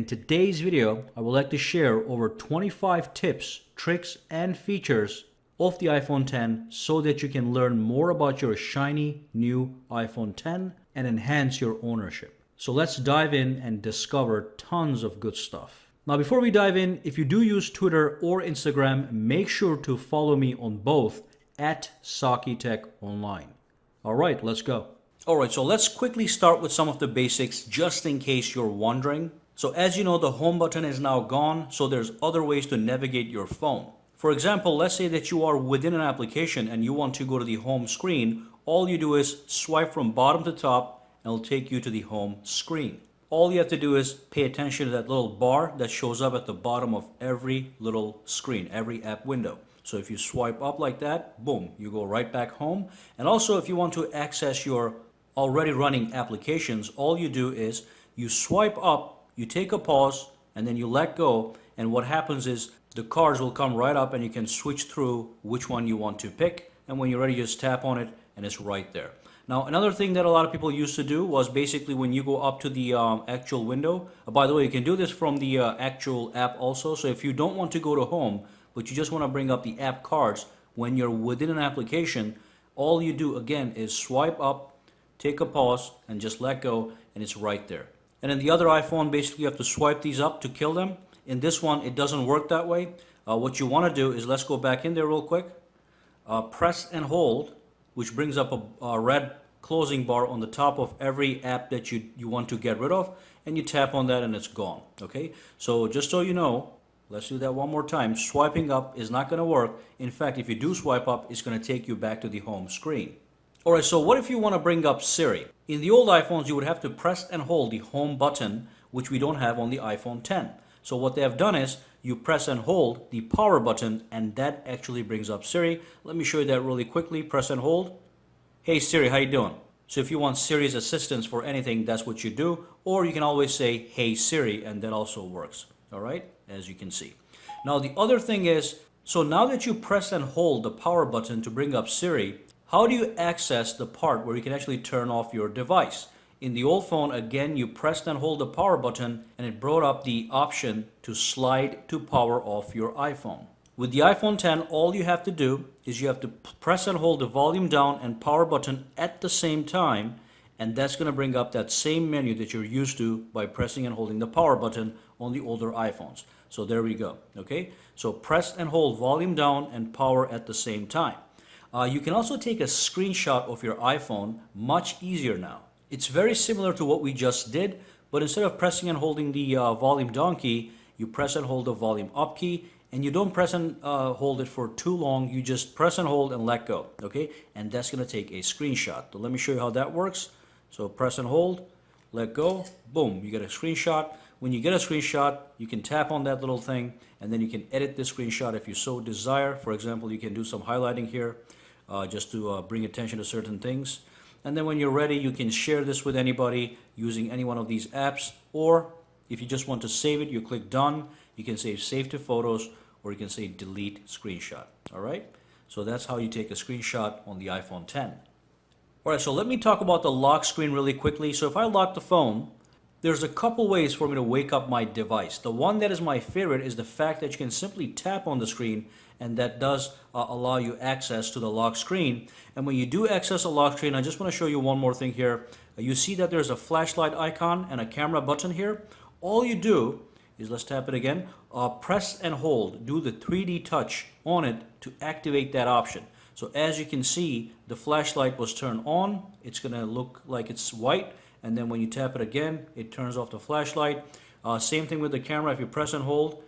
today's video, I would like to share over 25 tips, tricks, and features of the iPhone X so that you can learn more about your shiny new iPhone X and enhance your ownership. So let's dive in and discover tons of good stuff. Now before we dive in, if you do use Twitter or Instagram, make sure to follow me on both at SakiTechOnline. Alright, let's go. Alright, so let's quickly start with some of the basics just in case you're wondering. So as you know, the home button is now gone, so there's other ways to navigate your phone. For example, let's say that you are within an application and you want to go to the home screen. All you do is swipe from bottom to top and it'll take you to the home screen. All you have to do is pay attention to that little bar that shows up at the bottom of every little screen, every app window. So if you swipe up like that, boom, you go right back home. And also if you want to access your already running applications, all you do is you swipe up, you take a pause, and then you let go. And what happens is the cards will come right up and you can switch through which one you want to pick. And when you're ready, just tap on it and it's right there. Now, another thing that a lot of people used to do was basically when you go up to the actual window. By the way, you can do this from the actual app also. So if you don't want to go to home, but you just want to bring up the app cards, when you're within an application, all you do again is swipe up, take a pause, and just let go, and it's right there. And in the other iPhone, basically you have to swipe these up to kill them. In this one, it doesn't work that way. What you want to do is, let's go back in there real quick. Press and hold, which brings up a red closing bar on the top of every app that you want to get rid of, and you tap on that and it's gone. Okay, so just so you know, let's do that one more time. Swiping up is not going to work. In fact, if you do swipe up, it's going to take you back to the home screen. Alright, so what if you want to bring up Siri? In the old iPhones, you would have to press and hold the home button, which we don't have on the iPhone X. So what they have done is you press and hold the power button, and that actually brings up Siri. Let me show you that really quickly. Press and hold. Hey Siri, how you doing? So if you want Siri's assistance for anything, that's what you do. Or you can always say, hey Siri, and that also works. Alright, as you can see. Now the other thing is, so now that you press and hold the power button to bring up Siri, how do you access the part where you can actually turn off your device? In the old phone, again, you pressed and hold the power button and it brought up the option to slide to power off your iPhone. With the iPhone X, all you have to do is you have to press and hold the volume down and power button at the same time, and that's going to bring up that same menu that you're used to by pressing and holding the power button on the older iPhones. So there we go. Okay, so press and hold volume down and power at the same time. You can also take a screenshot of your iPhone much easier now. It's very similar to what we just did, but instead of pressing and holding the volume down key, you press and hold the volume up key, and you don't press and hold it for too long. You just press and hold and let go, okay? And that's going to take a screenshot. So let me show you how that works. So press and hold, let go, boom, you get a screenshot. When you get a screenshot, you can tap on that little thing, and then you can edit the screenshot if you so desire. For example, you can do some highlighting here just to bring attention to certain things. And then when you're ready, you can share this with anybody using any one of these apps. Or if you just want to save it, you click done. You can say save to photos, or you can say delete screenshot. All right. So that's how you take a screenshot on the iPhone X. All right. So let me talk about the lock screen really quickly. So if I lock the phone, there's a couple ways for me to wake up my device. The one that is my favorite is the fact that you can simply tap on the screen, and that does allow you access to the lock screen. And when you do access a lock screen, I just want to show you one more thing here. You see that there's a flashlight icon and a camera button here. All you do is, let's tap it again, press and hold, do the 3D touch on it to activate that option. So as you can see, the flashlight was turned on. It's going to look like it's white. And then when you tap it again, it turns off the flashlight. Same thing with the camera. If you press and hold,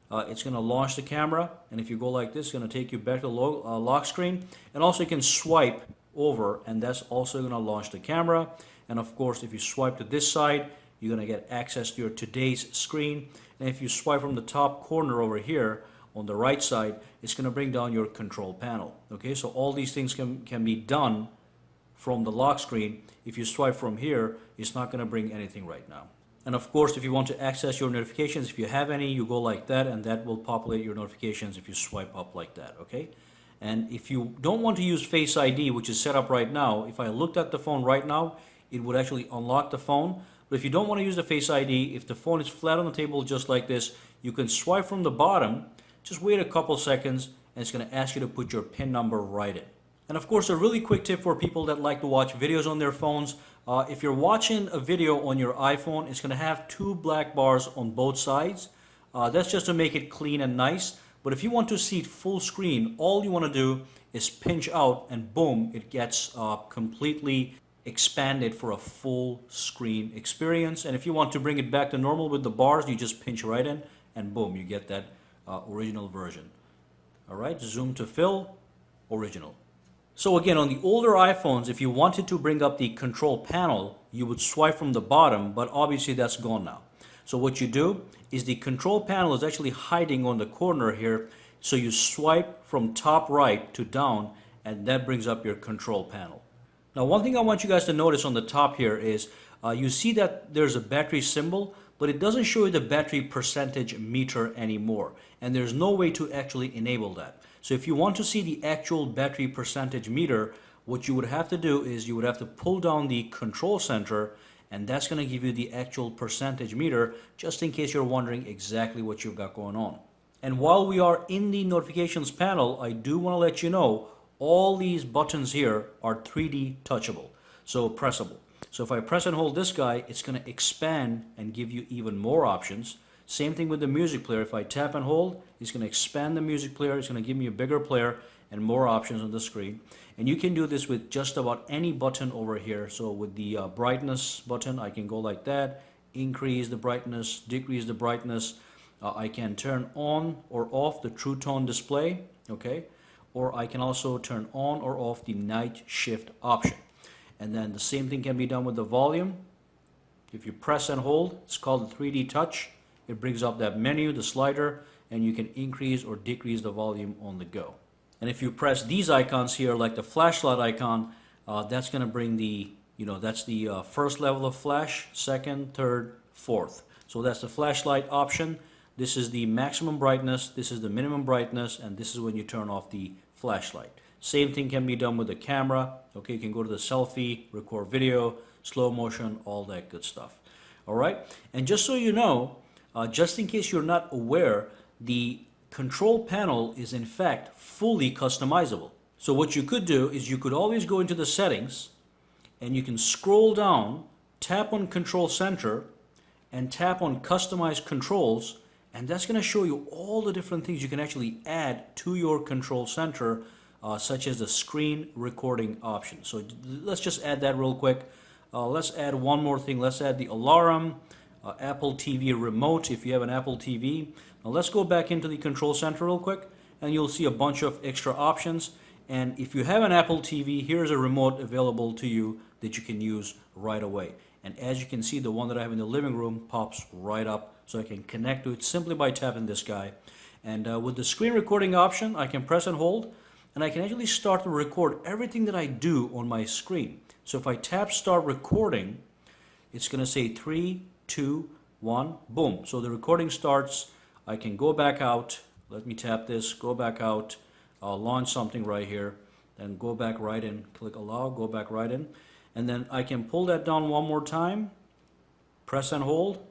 it's going to launch the camera. And if you go like this, it's going to take you back to the lock screen. And also you can swipe over, and that's also going to launch the camera. And of course, if you swipe to this side, you're going to get access to your today's screen. And if you swipe from the top corner over here on the right side, it's going to bring down your control panel. Okay, so all these things can be done from the lock screen. If you swipe from here, it's not going to bring anything right now. And of course, if you want to access your notifications, if you have any, you go like that, and that will populate your notifications if you swipe up like that, okay? And if you don't want to use Face ID, which is set up right now, if I looked at the phone right now, it would actually unlock the phone. But if you don't want to use the Face ID, if the phone is flat on the table just like this, you can swipe from the bottom, just wait a couple seconds, and it's going to ask you to put your PIN number right in. And of course, a really quick tip for people that like to watch videos on their phones. If you're watching a video on your iPhone, it's going to have two black bars on both sides. That's just to make it clean and nice. But if you want to see it full screen, all you want to do is pinch out and boom, it gets completely expanded for a full screen experience. And if you want to bring it back to normal with the bars, you just pinch right in and boom, you get that original version. All right, zoom to fill, original. So again, on the older iPhones, if you wanted to bring up the control panel, you would swipe from the bottom, but obviously that's gone now. So what you do is the control panel is actually hiding on the corner here. So you swipe from top right to down, and that brings up your control panel. Now, one thing I want you guys to notice on the top here is you see that there's a battery symbol, but it doesn't show you the battery percentage meter anymore. And there's no way to actually enable that. So if you want to see the actual battery percentage meter, what you would have to do is you would have to pull down the control center, and that's going to give you the actual percentage meter, just in case you're wondering exactly what you've got going on. And while we are in the notifications panel, I do want to let you know all these buttons here are 3D touchable, so pressable. So if I press and hold this guy, it's going to expand and give you even more options. Same thing with the music player. If I tap and hold, it's going to expand the music player. It's going to give me a bigger player and more options on the screen. And you can do this with just about any button over here. So with the brightness button, I can go like that, increase the brightness, decrease the brightness. I can turn on or off the True Tone display, okay? Or I can also turn on or off the night shift option. And then the same thing can be done with the volume. If you press and hold, it's called the 3D touch. It brings up that menu, the slider, and you can increase or decrease the volume on the go. And if you press these icons here, like the flashlight icon, that's going to bring the, that's the first level of flash, second, third, fourth. So that's the flashlight option. This is the maximum brightness, this is the minimum brightness, and this is when you turn off the flashlight. Same thing can be done with the camera. Okay, you can go to the selfie, record video, slow motion, all that good stuff. All right, and just so you know, just in case you're not aware, the control panel is in fact fully customizable. So what you could do is you could always go into the settings and you can scroll down, tap on Control Center, and tap on Customize Controls, and that's going to show you all the different things you can actually add to your Control Center, such as the screen recording option. So let's just add that real quick. Let's add one more thing. Let's add the alarm, Apple TV remote if you have an Apple TV. Now let's go back into the Control Center real quick, and you'll see a bunch of extra options. And if you have an Apple TV, here's a remote available to you that you can use right away. And as you can see, the one that I have in the living room pops right up, so I can connect to it simply by tapping this guy. And with the screen recording option, I can press and hold, and I can actually start to record everything that I do on my screen. So if I tap Start Recording, it's going to say 3, 2, 1, boom. So the recording starts. I can go back out. Let me tap this, go back out, launch something right here, then go back right in, click Allow, go back right in. And then I can pull that down one more time, press and hold,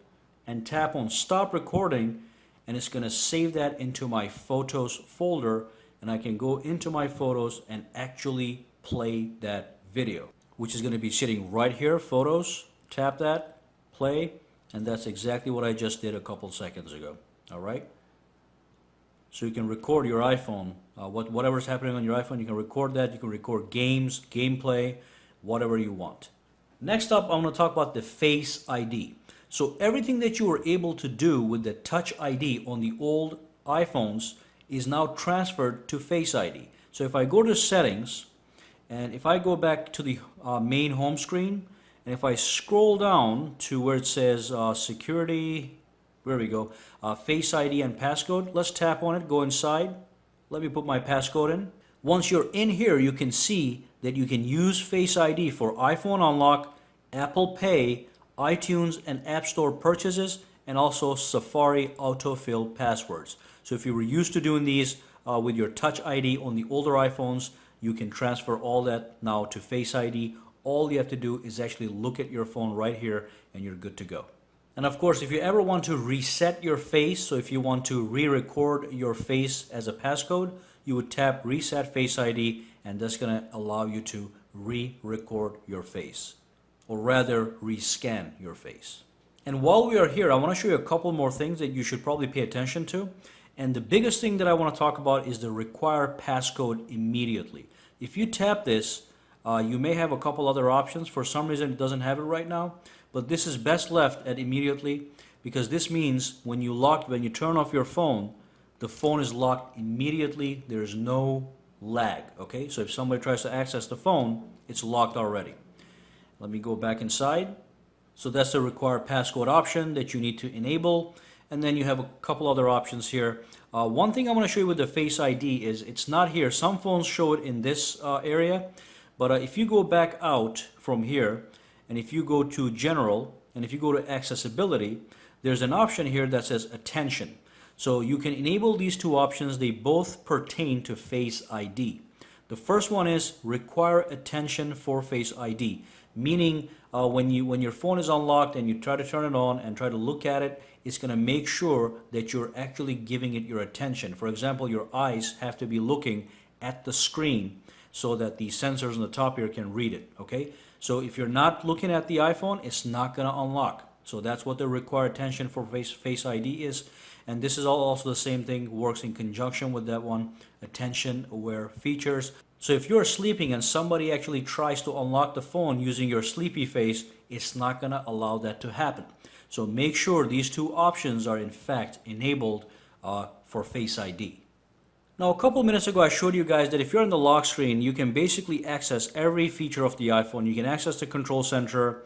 and tap on Stop Recording, and it's going to save that into my Photos folder, and I can go into my Photos and actually play that video, which is going to be sitting right here, Photos, tap that, play, and that's exactly what I just did a couple seconds ago. All right? So you can record your iPhone, whatever's happening on your iPhone, you can record that. You can record games, gameplay, whatever you want. Next up, I'm going to talk about the Face ID. So everything that you were able to do with the Touch ID on the old iPhones is now transferred to Face ID. So if I go to Settings, and if I go back to the main home screen, and if I scroll down to where it says Security, where we go, Face ID and Passcode, let's tap on it, go inside. Let me put my passcode in. Once you're in here, you can see that you can use Face ID for iPhone Unlock, Apple Pay, iTunes and App Store purchases, and also Safari autofill passwords. So if you were used to doing these with your Touch ID on the older iPhones, you can transfer all that now to Face ID all you have to do is actually look at your phone right here and you're good to go. And of course, if you ever want to reset your face, so if you want to re-record your face as a passcode, you would tap Reset Face ID, and that's going to allow you to re-record your face, or rather rescan your face. And while we are here, I want to show you a couple more things that you should probably pay attention to. And the biggest thing that I want to talk about is the require passcode immediately. If you tap this, you may have a couple other options. For some reason it doesn't have it right now, but this is best left at immediately, because this means when you turn off your phone, the phone is locked immediately. There's no lag, okay? So if somebody tries to access the phone, it's locked already. Let me go back inside. So that's the require passcode option that you need to enable. And then you have a couple other options here. One thing I want to show you with the Face ID is it's not here. Some phones show it in this area, but if you go back out from here, and if you go to General, and if you go to Accessibility, there's an option here that says Attention. So you can enable these two options. They both pertain to Face ID. The first one is require attention for Face ID, meaning when your phone is unlocked and you try to turn it on and try to look at it, it's going to make sure that you're actually giving it your attention. For example, your eyes have to be looking at the screen so that the sensors on the top here can read it, okay? So if you're not looking at the iPhone, it's not going to unlock. So that's what the require attention for Face ID is. And this is also the same thing, works in conjunction with that one, attention aware features. So if you're sleeping and somebody actually tries to unlock the phone using your sleepy face, it's not going to allow that to happen. So make sure these two options are in fact enabled for Face ID. Now, a couple minutes ago I showed you guys that if you're on the lock screen, you can basically access every feature of the iPhone. You can access the control center,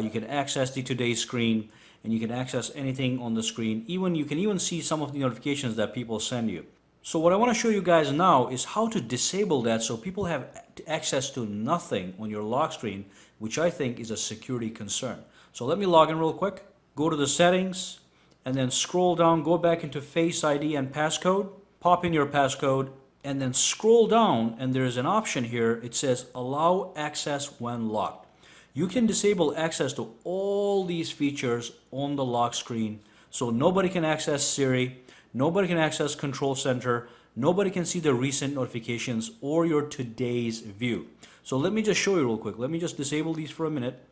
you can access the today's screen, and you can access anything on the screen. You can even see some of the notifications that people send you. So what I want to show you guys now is how to disable that so people have access to nothing on your lock screen, which I think is a security concern. So let me log in real quick. Go to the settings and then scroll down, go back into Face ID and passcode, pop in your passcode, and then scroll down and there's an option here. It says allow access when locked. You can disable access to all these features on the lock screen, so nobody can access Siri, nobody can access Control Center, nobody can see the recent notifications or your today's view. So let me just show you real quick. Let me just disable these for a minute,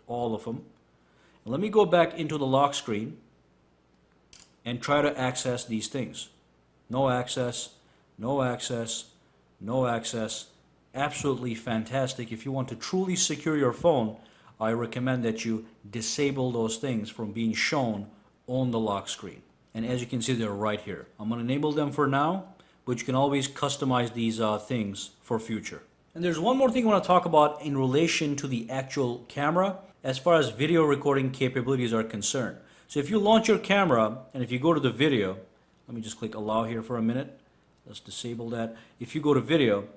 all of them. And let me go back into the lock screen and try to access these things. No access, no access, no access. Absolutely fantastic. If you want to truly secure your phone, I recommend that you disable those things from being shown on the lock screen. And as you can see, they're right here. I'm going to enable them for now, but you can always customize these things for future. And there's one more thing I want to talk about in relation to the actual camera as far as video recording capabilities are concerned. So if you launch your camera and if you go to the video, let me just click allow here for a minute. Let's disable that. If you go to video,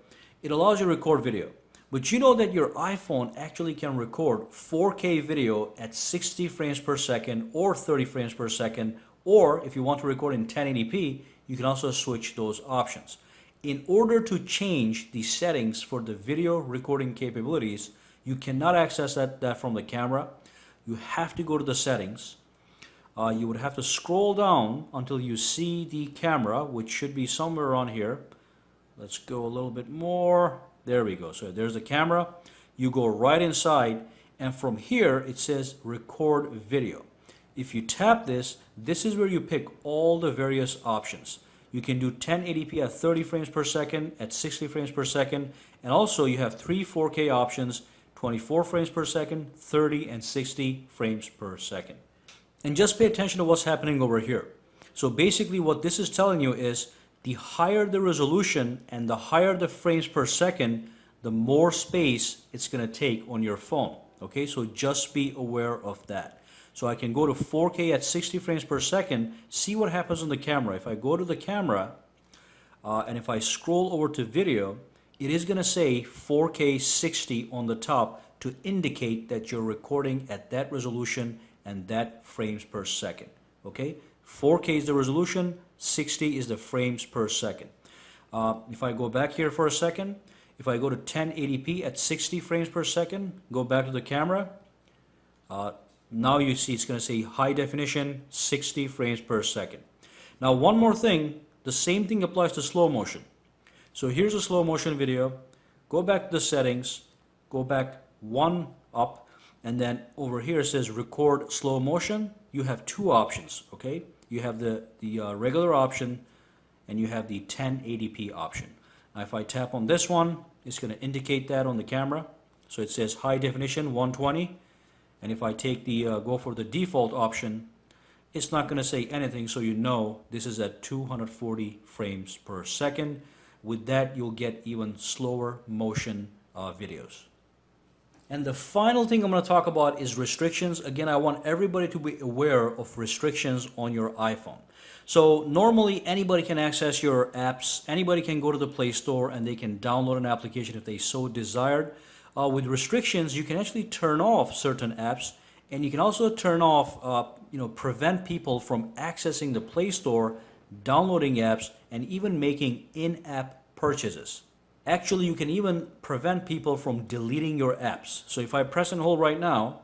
it allows you to record video. But you know that your iPhone actually can record 4K video at 60 frames per second or 30 frames per second, or if you want to record in 1080p, you can also switch those options. In order to change the settings for the video recording capabilities, you cannot access that from the camera. You have to go to the settings. You would have to scroll down until you see the camera, which should be somewhere around here. Let's go a little bit more. There we go. So there's the camera. You go right inside, and from here it says record video. If you tap this, this is where you pick all the various options. You can do 1080p at 30 frames per second, at 60 frames per second, and also you have 3 4K options, 24 frames per second, 30 and 60 frames per second. And just pay attention to what's happening over here. So basically what this is telling you is the higher the resolution and the higher the frames per second, the more space it's going to take on your phone. Okay, so just be aware of that. So I can go to 4K at 60 frames per second, see what happens on the camera. If I go to the camera and if I scroll over to video, it is going to say 4K 60 on the top to indicate that you're recording at that resolution and that frames per second. Okay, 4K is the resolution, 60 is the frames per second. If I go back here for a second, If I go to 1080p at 60 frames per second, go back to the camera, now you see it's going to say high definition 60 frames per second. Now one more thing, the same thing applies to slow motion. So here's a slow motion video. Go back to the settings, go back one up, and then over here it says record slow motion. You have two options, okay? You have the regular option and you have the 1080p option. Now if I tap on this one, it's going to indicate that on the camera. So it says high definition 120. And if I take the go for the default option, it's not going to say anything, so you know this is at 240 frames per second. With that, you'll get even slower motion videos. And the final thing I'm going to talk about is restrictions. Again, I want everybody to be aware of restrictions on your iPhone. So normally anybody can access your apps. Anybody can go to the Play Store and they can download an application if they so desired. With restrictions, you can actually turn off certain apps, and you can also turn off, prevent people from accessing the Play Store, downloading apps, and even making in-app purchases. Actually, you can even prevent people from deleting your apps. So if I press and hold right now,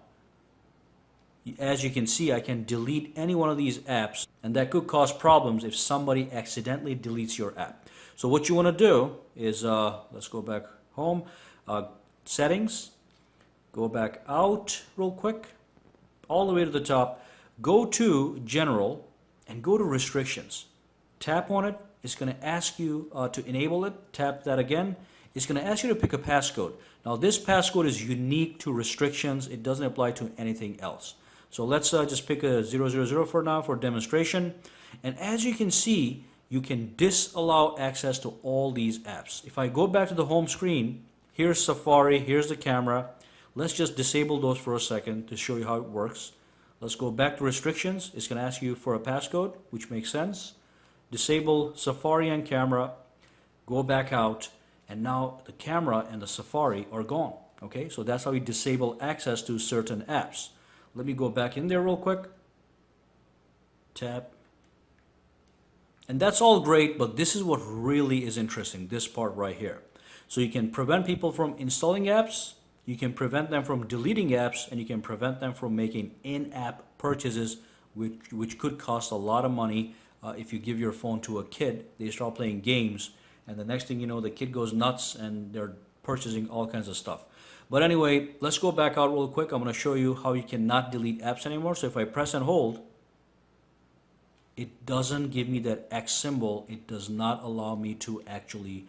as you can see, I can delete any one of these apps, and that could cause problems if somebody accidentally deletes your app. So what you want to do is, let's go back home, settings, go back out real quick, all the way to the top, go to general and go to restrictions. Tap on it. It's going to ask you to enable it. Tap that again. It's going to ask you to pick a passcode. Now this passcode is unique to restrictions. It doesn't apply to anything else. So let's just pick a 000 for now for demonstration. And as you can see, you can disallow access to all these apps. If I go back to the home screen, here's Safari, here's the camera. Let's just disable those for a second to show you how it works. Let's go back to restrictions. It's going to ask you for a passcode, which makes sense. Disable Safari and camera. Go back out. And now the camera and the Safari are gone. Okay, so that's how you disable access to certain apps. Let me go back in there real quick. Tap. And that's all great, but this is what really is interesting, this part right here. So you can prevent people from installing apps, you can prevent them from deleting apps, and you can prevent them from making in-app purchases, which could cost a lot of money. If you give your phone to a kid, they start playing games, and the next thing you know, the kid goes nuts and they're purchasing all kinds of stuff. But anyway, let's go back out real quick. I'm going to show you how you cannot delete apps anymore. So if I press and hold, it doesn't give me that X symbol. It does not allow me to actually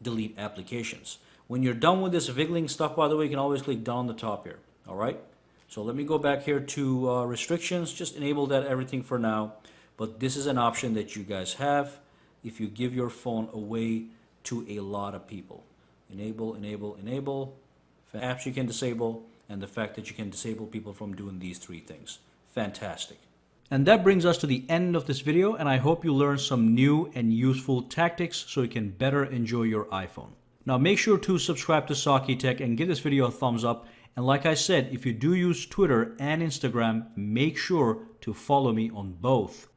delete applications. When you're done with this wiggling stuff, by the way, you can always click down the top here. All right. So let me go back here to restrictions. Just enable that everything for now. But this is an option that you guys have if you give your phone away to a lot of people. Enable, enable, enable. Apps you can disable, and the fact that you can disable people from doing these three things. Fantastic. And that brings us to the end of this video, and I hope you learned some new and useful tactics so you can better enjoy your iPhone. Now make sure to subscribe to Saki Tech and give this video a thumbs up. And like I said, if you do use Twitter and Instagram, make sure to follow me on both.